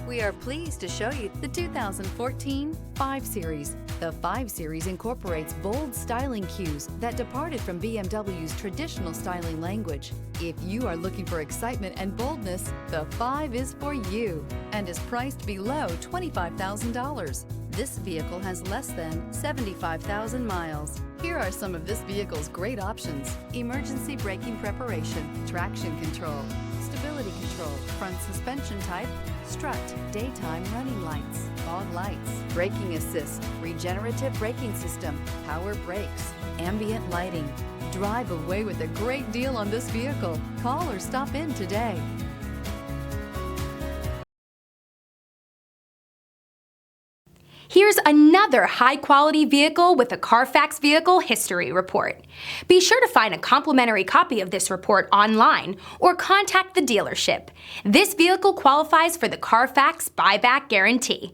We are pleased to show you the 2014 5 Series. The 5 Series incorporates bold styling cues that departed from BMW's traditional styling language. If you are looking for excitement and boldness, the 5 is for you and is priced below $25,000. This vehicle has less than 75,000 miles. Here are some of this vehicle's great options: emergency braking preparation, traction control, stability control, front suspension type, strut, daytime running lights, fog lights, braking assist, regenerative braking system, power brakes, ambient lighting. Drive away with a great deal on this vehicle. Call or stop in today. Here's another high-quality vehicle with a Carfax Vehicle History Report. Be sure to find a complimentary copy of this report online or contact the dealership. This vehicle qualifies for the Carfax Buyback Guarantee.